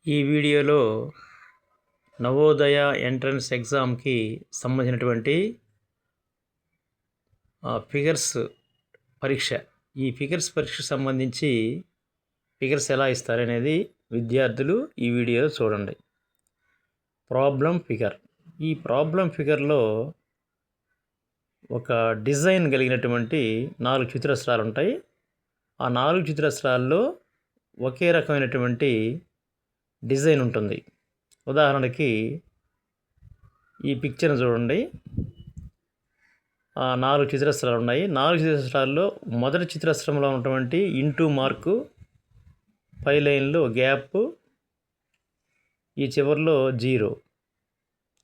ఈ వీడియోలో నవోదయ ఎంట్రన్స్ ఎగ్జామ్కి సంబంధించినటువంటి ఫిగర్స్ పరీక్ష. ఈ ఫిగర్స్ పరీక్షకు సంబంధించి ఫిగర్స్ ఎలా ఇస్తారనేది విద్యార్థులు ఈ వీడియో చూడండి. Problem figure. ఈ ప్రాబ్లం ఫిగర్లో ఒక డిజైన్ కలిగినటువంటి 4 చతురస్రాలు ఉంటాయి. ఆ 4 చతురస్రాల్లో ఒకే రకమైనటువంటి డిజైన్ ఉంటుంది. ఉదాహరణకి ఈ పిక్చర్ని చూడండి. 4 చతురస్రాలు ఉన్నాయి. 4 చతురస్రాల్లో మొదటి చతురస్రంలో ఉన్నటువంటి ఇంటూ మార్కు, పై లైన్లో గ్యాప్, ఈ చివరిలో 0.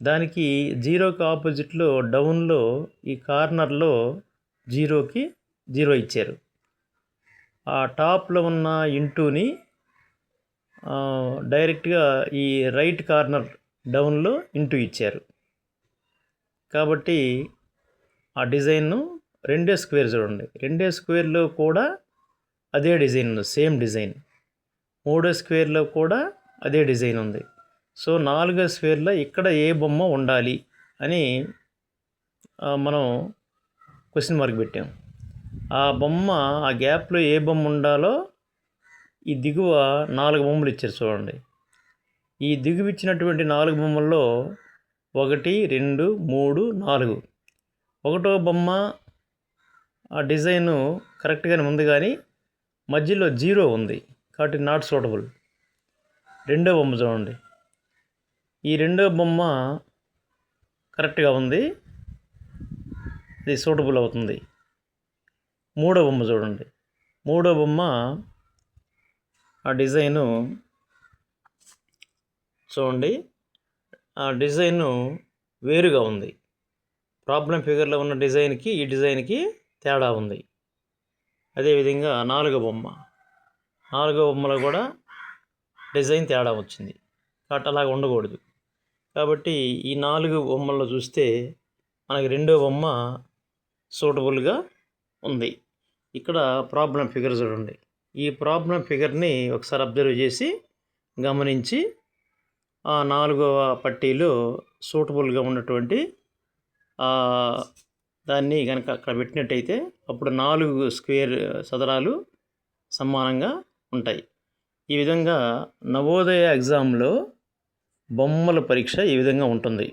దానికి 0కి ఆపోజిట్లో డౌన్లో ఈ కార్నర్లో 0కి 0 ఇచ్చారు. ఆ టాప్లో ఉన్న ఇంటూని డైరెక్ట్గా ఈ రైట్ కార్నర్ డౌన్లో ఇంటూ ఇచ్చారు. కాబట్టి ఆ డిజైన్ను రెండే స్క్వేర్ చూడండి. రెండే స్క్వేర్లో కూడా అదే డిజైన్ ఉంది, సేమ్ డిజైన్. మూడో స్క్వేర్లో కూడా అదే డిజైన్ ఉంది. సో 4వ స్క్వేర్లో ఇక్కడ ఏ బొమ్మ ఉండాలి అని మనం క్వశ్చన్ మార్క్ పెట్టాం. ఆ బొమ్మ, ఆ గ్యాప్లో ఏ బొమ్మ ఉండాలో ఈ దిగువ 4 బొమ్మలు ఇచ్చారు చూడండి. ఈ దిగువ ఇచ్చినటువంటి 4 బొమ్మల్లో 1, 2, 3, 4. 1వ బొమ్మ ఆ డిజైను కరెక్ట్గానే ఉంది, కానీ మధ్యలో 0 ఉంది, కాబట్టి నాట్ సూటబుల్. 2వ బొమ్మ చూడండి. ఈ 2వ బొమ్మ కరెక్ట్గా ఉంది, ఇది సూటబుల్ అవుతుంది. 3వ బొమ్మ చూడండి. 3వ బొమ్మ ఆ డిజైను చూడండి, ఆ డిజైను వేరుగా ఉంది. ప్రాబ్లం ఫిగర్లో ఉన్న డిజైన్కి ఈ డిజైన్కి తేడా ఉంది. అదేవిధంగా 4వ బొమ్మ. 4వ బొమ్మలో కూడా డిజైన్ తేడా వచ్చింది, కాబట్టి అలాగ ఉండకూడదు. కాబట్టి ఈ 4 బొమ్మల్లో చూస్తే మనకి 2వ బొమ్మ సూటబుల్గా ఉంది. ఇక్కడ ప్రాబ్లం ఫిగర్ చూడండి. ఈ ప్రాబ్లం ఫిగర్ని ఒకసారి అబ్జర్వ్ చేసి గమనించి ఆ 4వ పట్టీలో సూటబుల్గా ఉన్నటువంటి దాన్ని కనుక అక్కడ పెట్టినట్టయితే అప్పుడు 4 స్క్వేర్ చదరాలు సమానంగా ఉంటాయి. ఈ విధంగా నవోదయ ఎగ్జామ్లో బొమ్మల పరీక్ష ఈ విధంగా ఉంటుంది.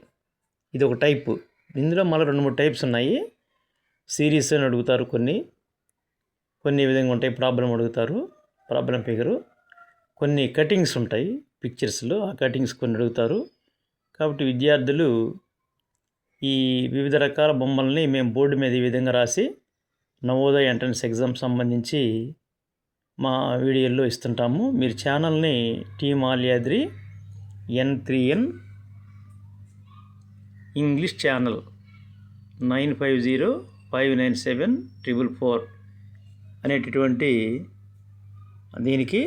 ఇది ఒక టైపు. ఇందులో మళ్ళీ 2-3 టైప్స్ ఉన్నాయి. సిరీస్ అని అడుగుతారు, కొన్ని ఈ విధంగా ఉంటాయి. ప్రాబ్లం అడుగుతారు, ప్రాబ్లం ఫిగరు. కొన్ని కటింగ్స్ ఉంటాయి పిక్చర్స్లో, ఆ కటింగ్స్ కొన్ని అడుగుతారు. కాబట్టి విద్యార్థులు ఈ వివిధ రకాల బొమ్మల్ని మేము బోర్డు మీద ఈ విధంగా రాసి నవోదయ ఎంట్రన్స్ ఎగ్జామ్ సంబంధించి మా వీడియోల్లో ఇస్తుంటాము. మీరు ఛానల్ని టీమ్ ఆల్యాద్రి N3N ఇంగ్లీష్ ఛానల్ 95059744 అనేటటువంటి దీనికి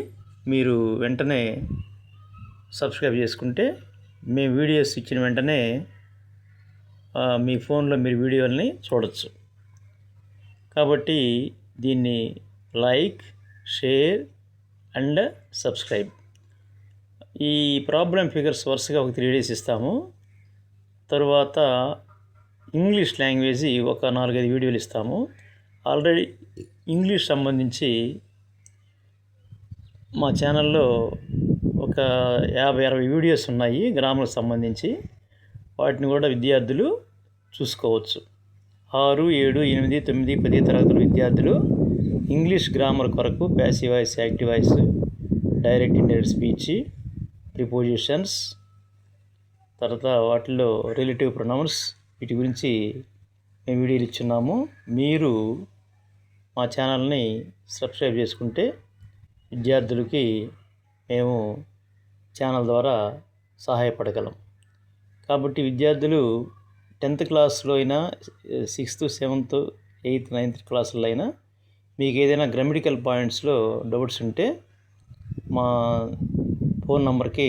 మీరు వెంటనే సబ్స్క్రైబ్ చేసుకుంటే మేము వీడియోస్ ఇచ్చిన వెంటనే మీ ఫోన్లో మీరు వీడియోల్ని చూడవచ్చు. కాబట్టి దీన్ని లైక్, షేర్ అండ్ సబ్స్క్రైబ్. ఈ ప్రాబ్లం ఫిగర్స్ వరుసగా ఒక 3 days ఇస్తాము. తరువాత ఇంగ్లీష్ లాంగ్వేజ్ ఒక 4-5 వీడియోలు ఇస్తాము. ఆల్రెడీ ఇంగ్లీష్ సంబంధించి మా ఛానల్లో ఒక 50-60 వీడియోస్ ఉన్నాయి గ్రామర్కి సంబంధించి. వాటిని కూడా విద్యార్థులు చూసుకోవచ్చు. 6, 7, 8, 9, 10 తరగతుల విద్యార్థులు ఇంగ్లీష్ గ్రామర్ కొరకు passive voice, active voice, direct indirect speech, prepositions, తర్వాత వాటిల్లో రిలేటివ్ ప్రొనౌన్స్, వీటి గురించి మేము వీడియోలు ఇచ్చున్నాము. మీరు మా ఛానల్ని సబ్స్క్రైబ్ చేసుకుంటే విద్యార్థులకి మేము ఛానల్ ద్వారా సహాయపడగలం. కాబట్టి విద్యార్థులు 10th క్లాస్లో అయినా, 6th, 7th, 8th, 9th క్లాసుల్లో అయినా మీకు ఏదైనా గ్రామటికల్ పాయింట్స్లో డౌట్స్ ఉంటే మా ఫోన్ నంబర్కి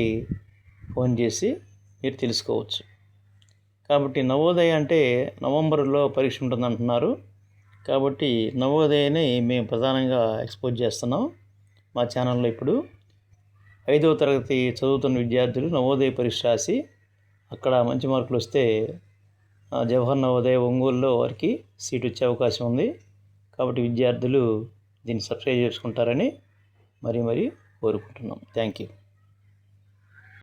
ఫోన్ చేసి మీరు తెలుసుకోవచ్చు. కాబట్టి నవోదయ అంటే నవంబర్లో పరీక్ష ఉంటుంది అంటున్నారు. కాబట్టి నవోదయని మేము ప్రధానంగా ఎక్స్పోజ్ చేస్తున్నాం మా ఛానల్లో ఇప్పుడు. 5వ తరగతి చదువుతున్న విద్యార్థులు నవోదయ పరీక్ష రాసి అక్కడ మంచి మార్కులు వస్తే జవహర్ నవోదయ ఒంగోలులో వారికి సీట్ వచ్చే అవకాశం ఉంది. కాబట్టి విద్యార్థులు దీన్ని సబ్స్క్రైబ్ చేసుకుంటారని మరీ కోరుకుంటున్నాం. Thank you.